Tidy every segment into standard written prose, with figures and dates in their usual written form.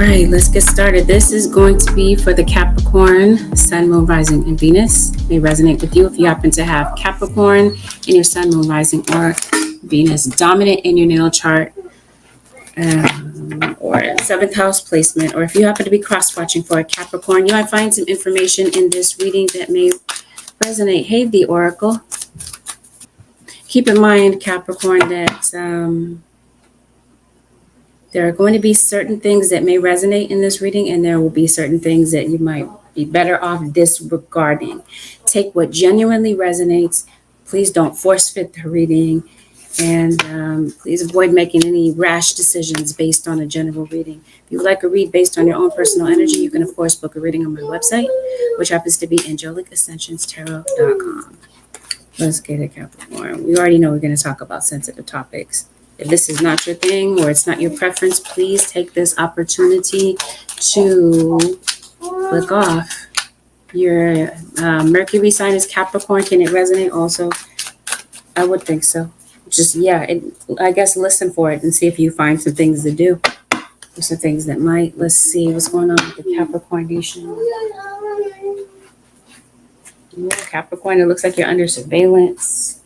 right, let's get started. This is going to be for the Capricorn, Sun, Moon, Rising, and Venus. May resonate with you if you happen to have Capricorn in your Sun, Moon, Rising, or Venus dominant in your natal chart, or seventh house placement, or if you happen to be cross-watching for a Capricorn, you might find some information in this reading that may resonate. Hey, the Oracle. Keep in mind, Capricorn, that there are going to be certain things that may resonate in this reading, and there will be certain things that you might be better off disregarding. Take what genuinely resonates. Please don't force fit the reading, and please avoid making any rash decisions based on a general reading. If you would like a read based on your own personal energy, you can, of course, book a reading on my website, which happens to be angelic-ascensions-tarot.com. Let's get it, Capricorn. We already know we're going to talk about sensitive topics. If this is not your thing or it's not your preference, please take this opportunity to click off. Your Mercury sign is Capricorn. Can it resonate also? I would think so. Just, I guess listen for it and see if you find some things to do. Or some things that might. Let's see what's going on with the Capricorn nation. Yeah, Capricorn, it looks like you're under surveillance.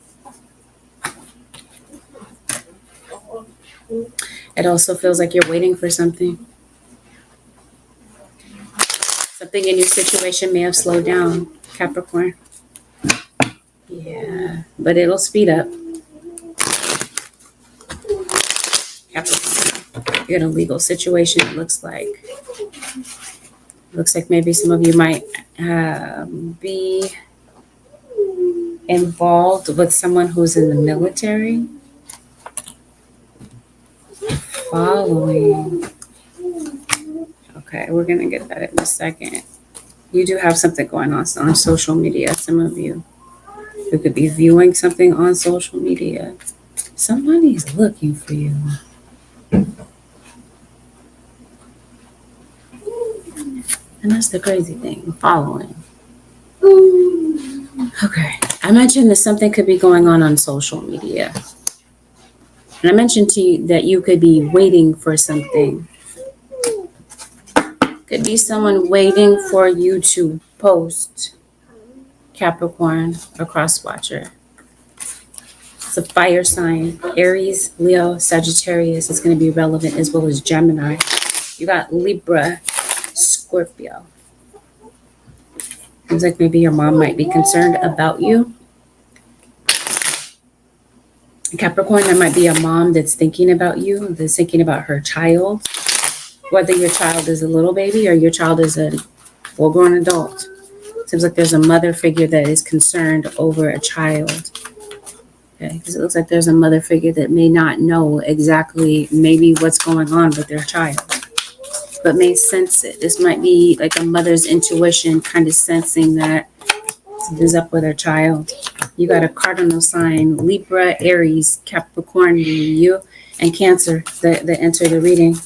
It also feels like you're waiting for something. Something in your situation may have slowed down, Capricorn. Yeah, but it'll speed up. Capricorn, you're in a legal situation, it looks like. Looks like maybe some of you might be involved with someone who's in the military. Following. Okay, we're going to get that in a second. You do have something going on social media. Some of you who could be viewing something on social media. Somebody's looking for you. And that's the crazy thing, following. Okay, I mentioned that something could be going on social media. And I mentioned to you that you could be waiting for something. Could be someone waiting for you to post, Capricorn or cross-watcher. It's a fire sign. Aries, Leo, Sagittarius is going to be relevant, as well as Gemini. You got Libra, Scorpio. Seems like maybe your mom might be concerned about you. Capricorn, there might be a mom that's thinking about you, that's thinking about her child. Whether your child is a little baby or your child is a full-grown adult. Seems like there's a mother figure that is concerned over a child. Okay, because it looks like there's a mother figure that may not know exactly maybe what's going on with their child, but may sense it. This might be like a mother's intuition kind of sensing that something's up with her child. You got a cardinal sign, Libra, Aries, Capricorn, you, and Cancer that enter the reading.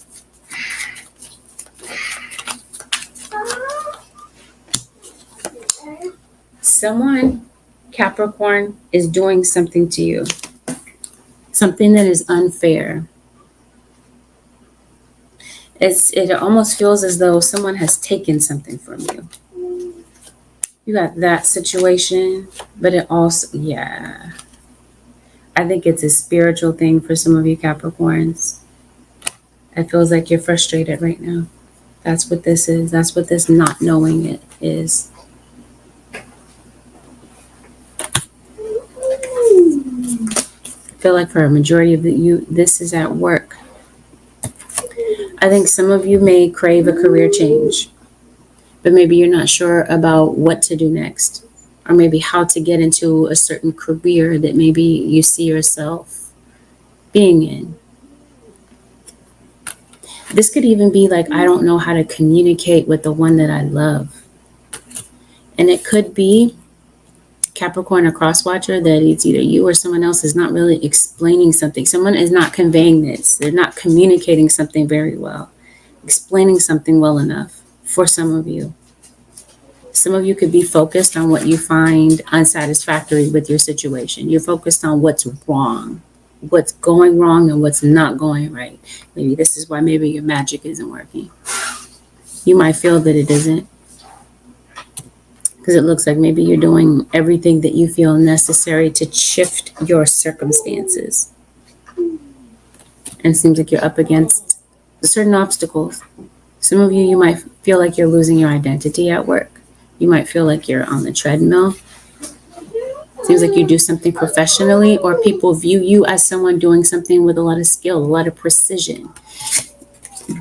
Someone, Capricorn, is doing something to you. Something that is unfair. It almost feels as though someone has taken something from you. You got that situation, but it also, I think it's a spiritual thing for some of you Capricorns. It feels like you're frustrated right now. That's what this is. That's what this not knowing it is. I feel like for a majority of you, this is at work. I think some of you may crave a career change, but maybe you're not sure about what to do next, or maybe how to get into a certain career that maybe you see yourself being in. This could even be like, I don't know how to communicate with the one that I love. And it could be Capricorn or crosswatcher that it's either you or someone else is not really explaining something. Someone is not conveying this. They're not communicating something very well, explaining something well enough for some of you. Some of you could be focused on what you find unsatisfactory with your situation. You're focused on what's wrong. what's going wrong and what's not going right. Maybe this is why maybe your magic isn't working. You might feel that it isn't, because it looks like maybe you're doing everything that you feel necessary to shift your circumstances. And it seems like you're up against certain obstacles. Some of you might feel like you're losing your identity at work. You might feel like you're on the treadmill. Seems like you do something professionally, or people view you as someone doing something with a lot of skill, a lot of precision.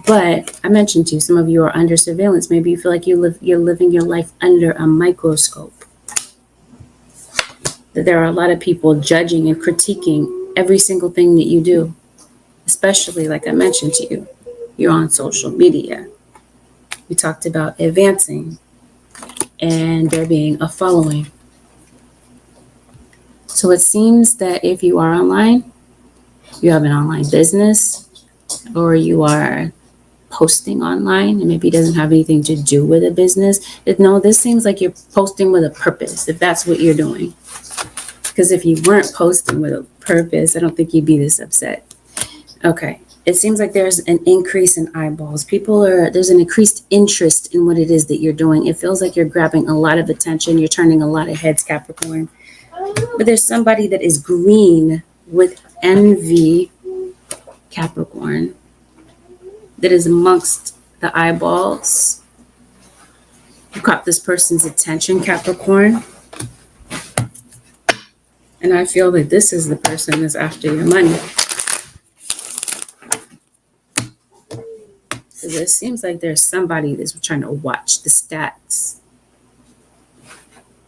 But I mentioned to you, some of you are under surveillance. Maybe you feel like you're living your life under a microscope. That there are a lot of people judging and critiquing every single thing that you do. Especially, like I mentioned to you, you're on social media. We talked about advancing and there being a following. So it seems that if you are online, you have an online business, or you are posting online, and maybe it doesn't have anything to do with a business. No, this seems like you're posting with a purpose, if that's what you're doing. Because if you weren't posting with a purpose, I don't think you'd be this upset. Okay. It seems like there's an increase in eyeballs. There's an increased interest in what it is that you're doing. It feels like you're grabbing a lot of attention. You're turning a lot of heads, Capricorn. But there's somebody that is green with envy, Capricorn, that is amongst the eyeballs. You caught this person's attention, Capricorn. And I feel that this is the person that's after your money. So it seems like there's somebody that's trying to watch the stats.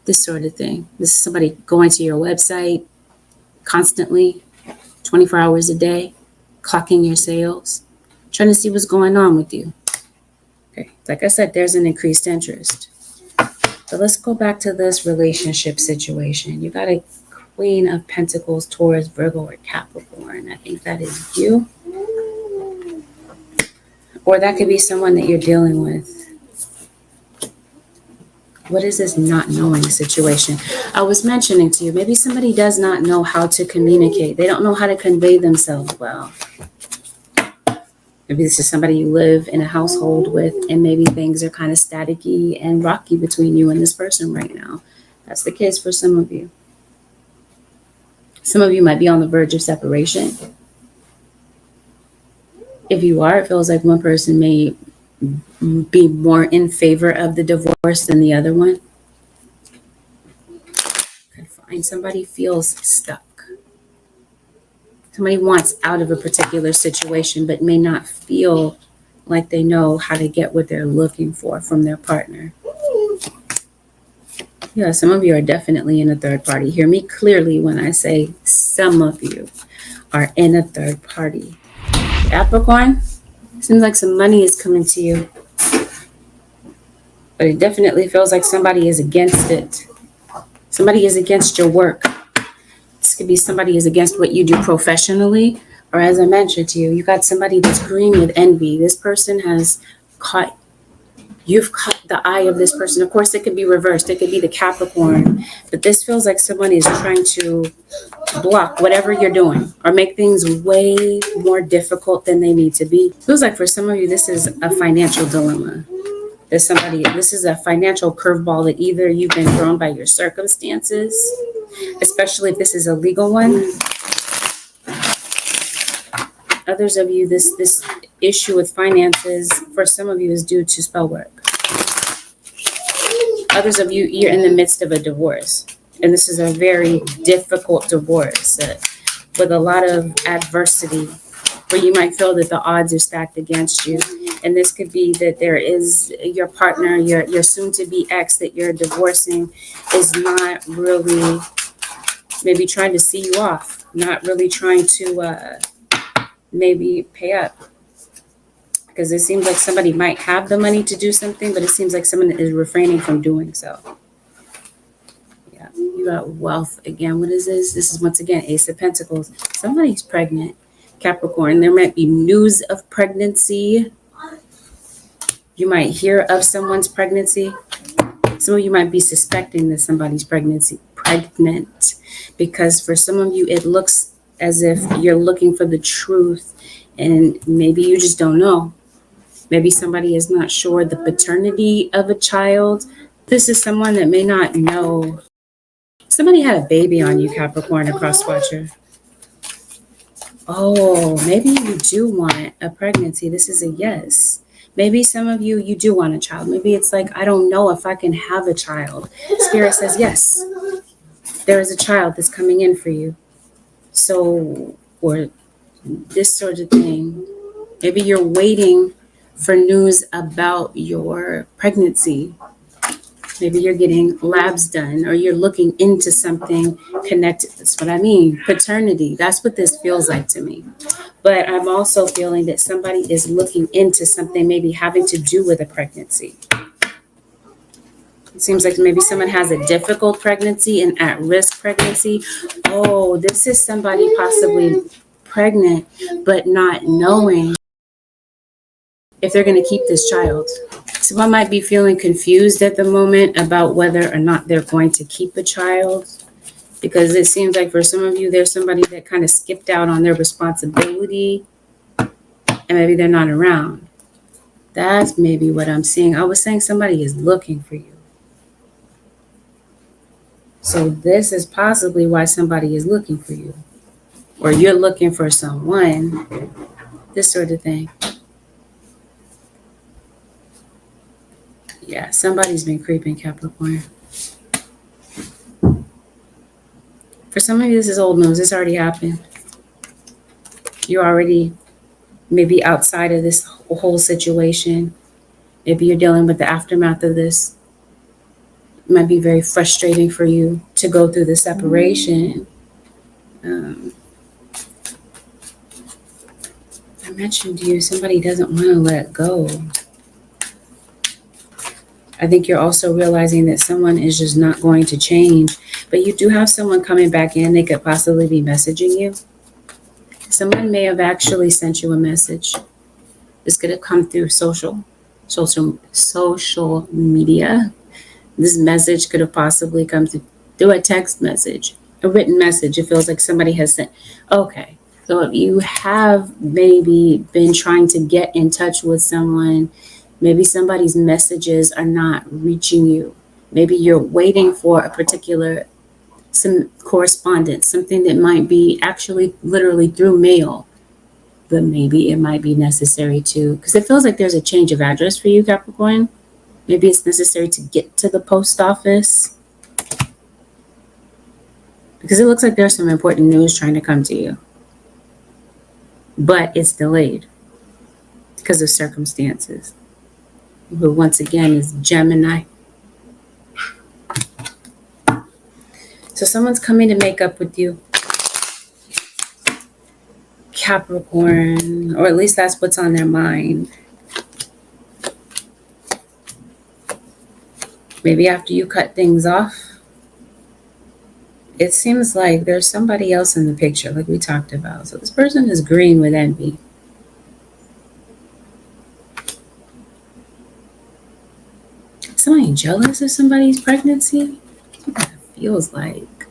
This sort of thing. This is somebody going to your website constantly, 24 hours a day, clocking your sales, trying to see what's going on with you. Okay, like I said, there's an increased interest. So let's go back to this relationship situation. You got a Queen of Pentacles, Taurus, Virgo, or Capricorn. I think that is you. Or that could be someone that you're dealing with. What is this not knowing situation? I was mentioning to you, maybe somebody does not know how to communicate. They don't know how to convey themselves well. Maybe this is somebody you live in a household with, and maybe things are kind of staticky and rocky between you and this person right now. That's the case for some of you. Some of you might be on the verge of separation. If you are, it feels like one person may be more in favor of the divorce than the other one. Fine. Somebody feels stuck. Somebody wants out of a particular situation, but may not feel like they know how to get what they're looking for from their partner. Yeah, some of you are definitely in a third party. Hear me clearly when I say some of you are in a third party. Capricorn, seems like some money is coming to you. But it definitely feels like somebody is against it. Somebody is against your work. This could be somebody is against what you do professionally. Or as I mentioned to you, you got somebody that's green with envy. This person you've caught the eye of this person. Of course, it could be reversed. It could be the Capricorn. But this feels like someone is trying to block whatever you're doing or make things way more difficult than they need to be. Feels like for some of you, this is a financial dilemma. This is a financial curveball that either you've been thrown by your circumstances, especially if this is a legal one. Others of you, this issue with finances, for some of you, is due to spell work. Others of you, you're in the midst of a divorce. And this is a very difficult divorce with a lot of adversity, where you might feel that the odds are stacked against you. And this could be that there is your partner, your soon-to-be ex that you're divorcing is not really maybe trying to see you off, not really trying to maybe pay up. Because it seems like somebody might have the money to do something, but it seems like someone is refraining from doing so. Yeah, you got wealth again. What is this? This is once again Ace of Pentacles. Somebody's pregnant. Capricorn, there might be news of pregnancy. You might hear of someone's pregnancy. Some of you might be suspecting that somebody's pregnant, because for some of you, it looks as if you're looking for the truth, and maybe you just don't know. Maybe somebody is not sure the paternity of a child. This is someone that may not know. Somebody had a baby on you, Capricorn, a cross watcher. Oh, maybe you do want a pregnancy. This is a yes. Maybe some of you, you do want a child. Maybe it's like, I don't know if I can have a child. Spirit says, yes, there is a child that's coming in for you. So, or this sort of thing. Maybe you're waiting for news about your pregnancy. Maybe you're getting labs done, or you're looking into something connected. That's what I mean. Paternity. That's what this feels like to me. But I'm also feeling that somebody is looking into something maybe having to do with a pregnancy. It seems like maybe someone has a difficult pregnancy, an at-risk pregnancy. Oh, this is somebody possibly pregnant, but not knowing if they're going to keep this child. Someone might be feeling confused at the moment about whether or not they're going to keep a child, because it seems like for some of you, there's somebody that kind of skipped out on their responsibility, and maybe they're not around. That's maybe what I'm seeing. I was saying somebody is looking for you. So this is possibly why somebody is looking for you, or you're looking for someone, this sort of thing. Yeah, somebody's been creeping, Capricorn. For some of you, this is old news. This already happened. You're already maybe outside of this whole situation. Maybe you're dealing with the aftermath of this. It might be very frustrating for you to go through the separation. I mentioned to you, somebody doesn't want to let go. I think you're also realizing that someone is just not going to change, but you do have someone coming back in. They could possibly be messaging you. Someone may have actually sent you a message. This could have come through social media. This message could have possibly come through a text message, a written message. It feels like somebody has sent. Okay. So if you have maybe been trying to get in touch with someone, maybe somebody's messages are not reaching you. Maybe you're waiting for a particular, some correspondence, something that might be actually literally through mail, but maybe it might be necessary to, because it feels like there's a change of address for you, Capricorn. Maybe it's necessary to get to the post office, because it looks like there's some important news trying to come to you, but it's delayed because of circumstances. But once again, is Gemini. So someone's coming to make up with you, Capricorn, or at least that's what's on their mind. Maybe after you cut things off, it seems like there's somebody else in the picture, like we talked about. So this person is green with envy. Somebody jealous of somebody's pregnancy? That's what that feels like.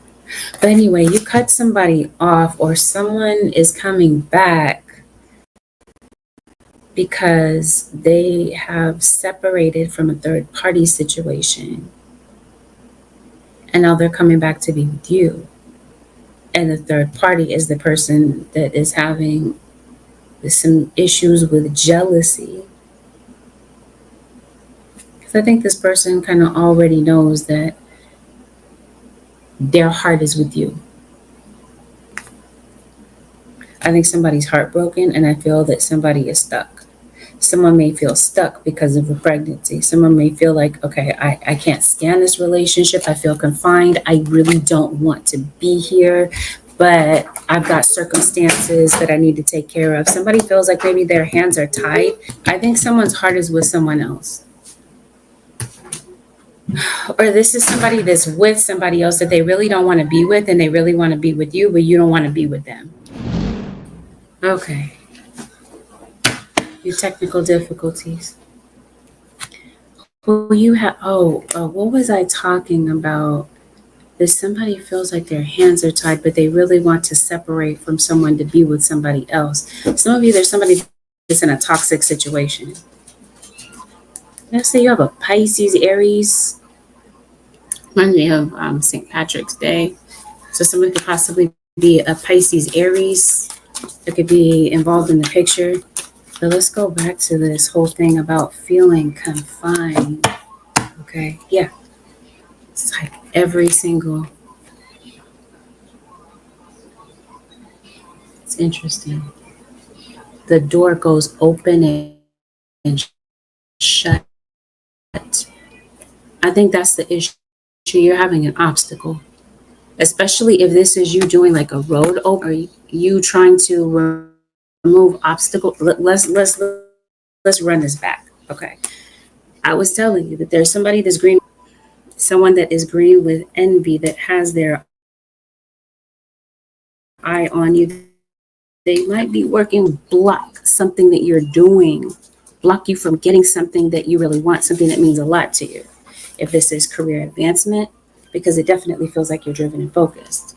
But anyway, you cut somebody off, or someone is coming back because they have separated from a third party situation. And now they're coming back to be with you. And the third party is the person that is having some issues with jealousy. I think this person kind of already knows that their heart is with you. I think somebody's heartbroken, and I feel that somebody is stuck. Someone may feel stuck because of a pregnancy. Someone may feel like, okay, I can't stand this relationship. I feel confined. I really don't want to be here, but I've got circumstances that I need to take care of. Somebody feels like maybe their hands are tied. I think someone's heart is with someone else. Or this is somebody that's with somebody else that they really don't want to be with, and they really want to be with you, but you don't want to be with them. Okay. Your technical difficulties. Well, you have, what was I talking about? That somebody feels like their hands are tied, but they really want to separate from someone to be with somebody else. Some of you, there's somebody that's in a toxic situation. Let's say you have a Pisces, Aries. Reminds me of St. Patrick's Day. So somebody could possibly be a Pisces, Aries. It could be involved in the picture. But let's go back to this whole thing about feeling confined. Okay, yeah. It's like every single. It's interesting. The door goes open and shut. I think that's the issue. You're having an obstacle, especially if this is you doing like a road over. You trying to remove obstacle. Let's run this back. Okay, I was telling you that there's somebody that's green, someone that is green with envy, that has their eye on you. They might be working block something that you're doing, block you from getting something that you really want, something that means a lot to you. If this is career advancement, because it definitely feels like you're driven and focused.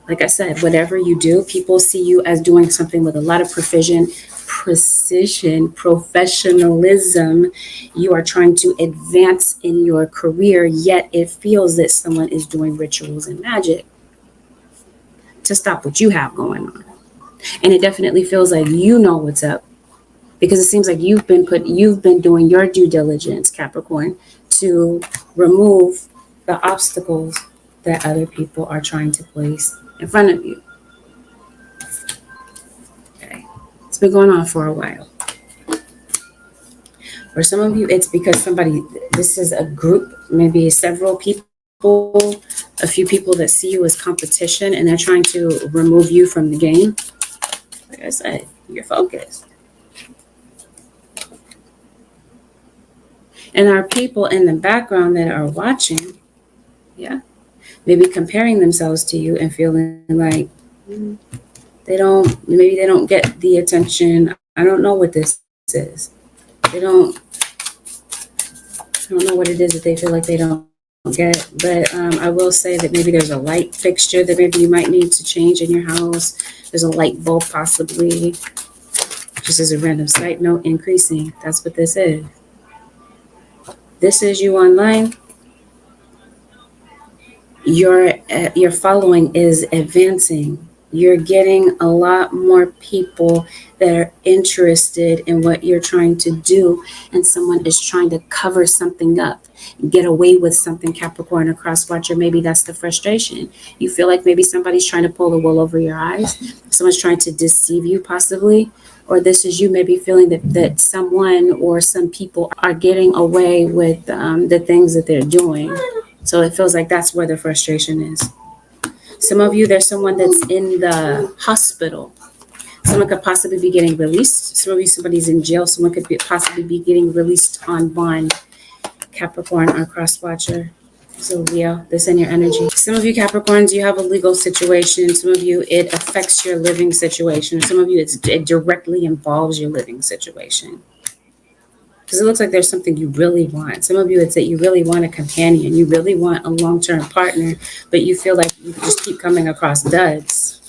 Like I said, whatever you do, people see you as doing something with a lot of precision, professionalism. You are trying to advance in your career, yet it feels that someone is doing rituals and magic to stop what you have going on. And it definitely feels like you know what's up, because it seems like you've been doing your due diligence, Capricorn, to remove the obstacles that other people are trying to place in front of you. Okay. It's been going on for a while. For some of you, it's because this is a group, maybe several people, a few people that see you as competition, and they're trying to remove you from the game. Like I said, you're focused. And there are people in the background that are watching, yeah, maybe comparing themselves to you and feeling like they don't get the attention. I don't know what this is. I don't know what it is that they feel like they don't get. But I will say that maybe there's a light fixture that maybe you might need to change in your house. There's a light bulb possibly. Just as a random side note, increasing. That's what this is. This is you online. Your following is advancing. You're getting a lot more people that are interested in what you're trying to do, and someone is trying to cover something up, get away with something, Capricorn or cross watcher. Maybe that's the frustration. You feel like maybe somebody's trying to pull the wool over your eyes. Someone's trying to deceive you possibly, or this is you maybe feeling that someone or some people are getting away with the things that they're doing. So it feels like that's where the frustration is. Some of you, there's someone that's in the hospital. Someone could possibly be getting released. Some of you, somebody's in jail. Someone could possibly be getting released on bond. Capricorn or cross watcher. So Leo, this in your energy. Some of you Capricorns, you have a legal situation. Some of you, it affects your living situation. Some of you, it directly involves your living situation. Because it looks like there's something you really want. Some of you, it's that you really want a companion. You really want a long-term partner, but you feel like you just keep coming across duds.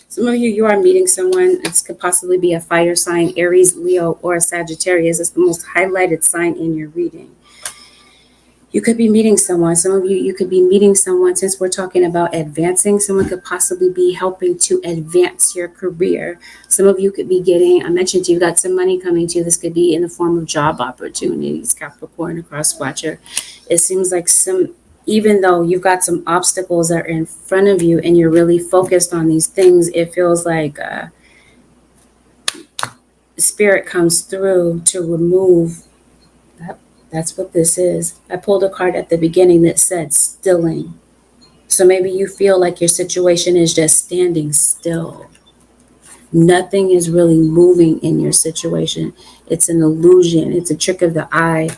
Some of you, you are meeting someone. This could possibly be a fire sign, Aries, Leo, or a Sagittarius. It's the most highlighted sign in your reading. You could be meeting someone. Some of you, you could be meeting someone. Since we're talking about advancing, someone could possibly be helping to advance your career. Some of you could be getting, I mentioned to you, got some money coming to you. This could be in the form of job opportunities, Capricorn, cross watcher. It seems like even though you've got some obstacles that are in front of you and you're really focused on these things, it feels like spirit comes through to remove that. That's what this is. I pulled a card at the beginning that said stilling. So maybe you feel like your situation is just standing still. Nothing is really moving in your situation. It's an illusion. It's a trick of the eye.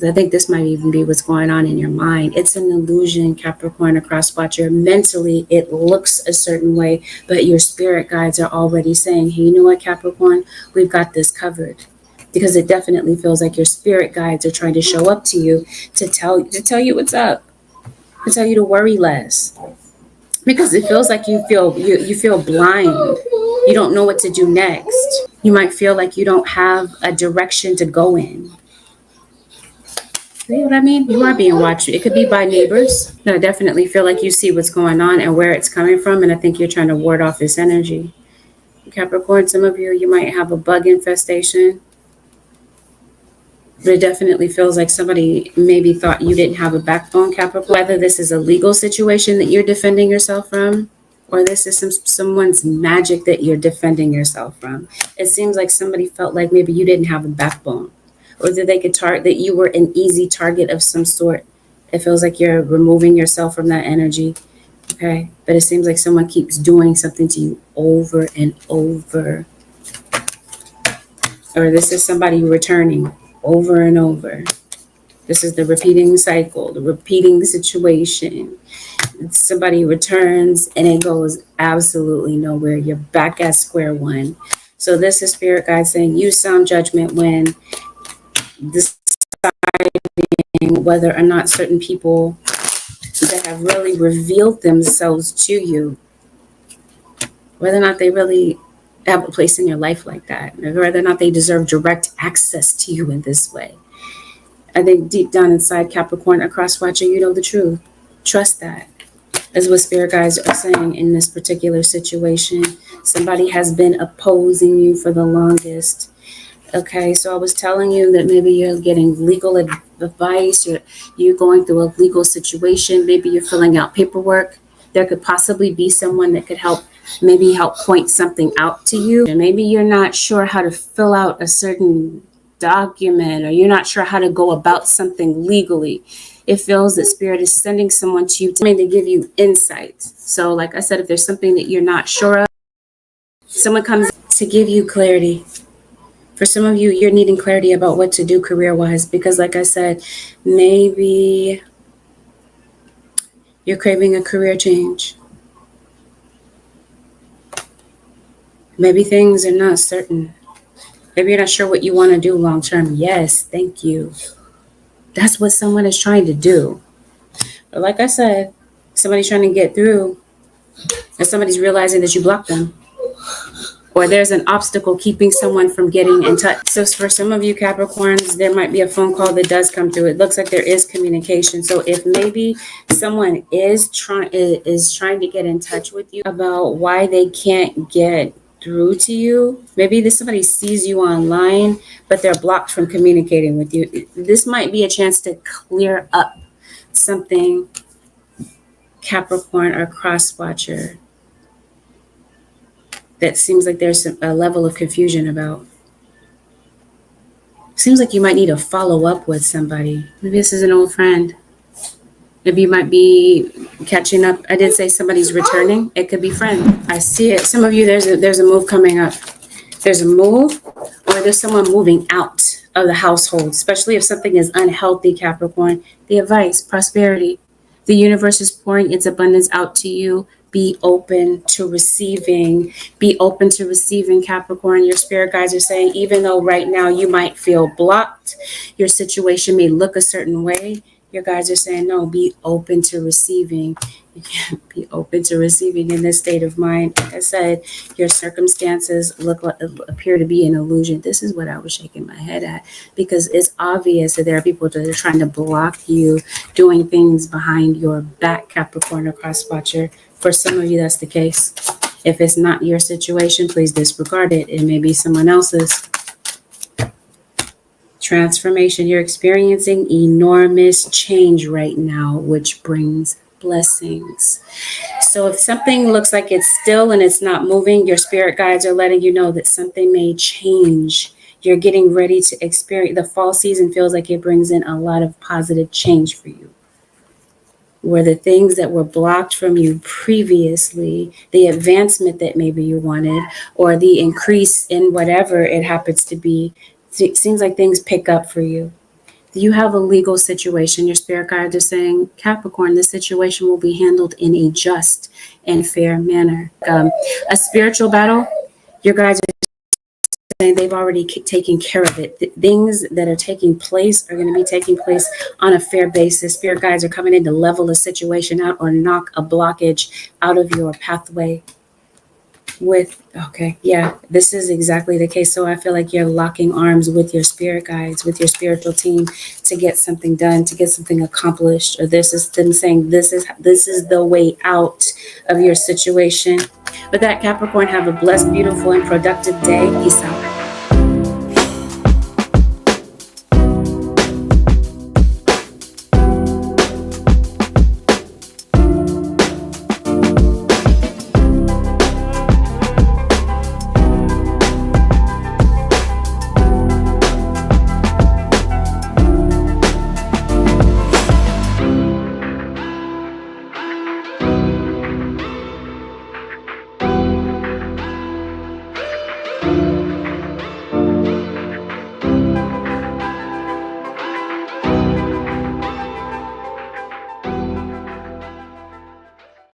I think this might even be what's going on in your mind. It's an illusion, Capricorn or cross watcher. Mentally, it looks a certain way, but your spirit guides are already saying, hey, you know what, Capricorn? We've got this covered. because it definitely feels like your spirit guides are trying to show up to you to tell you what's up, to tell you to worry less, because it feels like you feel blind. You don't know what to do next. You might feel like you don't have a direction to go in. You know what I mean? You are being watched. It could be by neighbors. No, I definitely feel like you see what's going on and where it's coming from, and I think you're trying to ward off this energy. Capricorn, some of you might have a bug infestation. But it definitely feels like somebody maybe thought you didn't have a backbone, Capricorn. Whether this is a legal situation that you're defending yourself from, or this is someone's magic that you're defending yourself from. It seems like somebody felt like maybe you didn't have a backbone, or that they could that you were an easy target of some sort. It feels like you're removing yourself from that energy. Okay. But it seems like someone keeps doing something to you over and over. Or this is somebody returning over and over. This is the repeating cycle, the repeating situation. Somebody returns and it goes absolutely nowhere. You're back at square one. So this is spirit guide saying use sound judgment when deciding whether or not certain people that have really revealed themselves to you, whether or not they really have a place in your life like that, whether or not they deserve direct access to you in this way. I think deep down inside, Capricorn, a cross watcher, you know the truth. Trust that. Is what spirit guides are saying in this particular situation. Somebody has been opposing you for the longest. Okay, so I was telling you that maybe you're getting legal advice, you're going through a legal situation, maybe you're filling out paperwork. There could possibly be someone that could help point something out to you. And maybe you're not sure how to fill out a certain document, or you're not sure how to go about something legally. It feels that spirit is sending someone to you to give you insights. So like I said, if there's something that you're not sure of, someone comes to give you clarity. For some of you, you're needing clarity about what to do career-wise, because like I said, maybe you're craving a career change. Maybe things are not certain. Maybe you're not sure what you want to do long-term. Yes, thank you. That's what someone is trying to do. But like I said, somebody's trying to get through, and somebody's realizing that you blocked them. Or there's an obstacle keeping someone from getting in touch. So for some of you Capricorns, there might be a phone call that does come through. It looks like there is communication. So if maybe someone is trying to get in touch with you about why they can't get through to you, maybe somebody sees you online, but they're blocked from communicating with you. This might be a chance to clear up something, Capricorn or cross watcher, that seems like there's a level of confusion about. Seems like you might need to follow up with somebody. Maybe this is an old friend. Maybe you might be catching up. I did say somebody's returning. It could be friend. I see it. Some of you, there's a move coming up. There's a move, or there's someone moving out of the household, especially if something is unhealthy, Capricorn. The advice, prosperity. The universe is pouring its abundance out to you. Be open to receiving. Be open to receiving, Capricorn. Your spirit guides are saying, even though right now you might feel blocked, your situation may look a certain way, your guides are saying, no, be open to receiving. You can't be open to receiving in this state of mind. Like I said, your circumstances appear to be an illusion. This is what I was shaking my head at, because it's obvious that there are people that are trying to block you doing things behind your back, Capricorn or cross watcher. For some of you, that's the case. If it's not your situation, please disregard it. It may be someone else's. Transformation. You're experiencing enormous change right now, which brings blessings. So if something looks like it's still and it's not moving, your spirit guides are letting you know that something may change. You're getting ready to experience. The fall season feels like it brings in a lot of positive change for you, where the things that were blocked from you previously, the advancement that maybe you wanted, or the increase in whatever it happens to be, it seems like things pick up for you. You have a legal situation. Your spirit guides are saying, Capricorn, this situation will be handled in a just and fair manner. A spiritual battle, your guides are saying they've already taken care of it. Things that are taking place are going to be taking place on a fair basis. Spirit guides are coming in to level a situation out or knock a blockage out of your pathway. Okay, yeah, this is exactly the case. So I feel like you're locking arms with your spirit guides, with your spiritual team, to get something done, to get something accomplished. Or this is them saying this is the way out of your situation. With that, Capricorn, have a blessed, beautiful, and productive day. Peace out.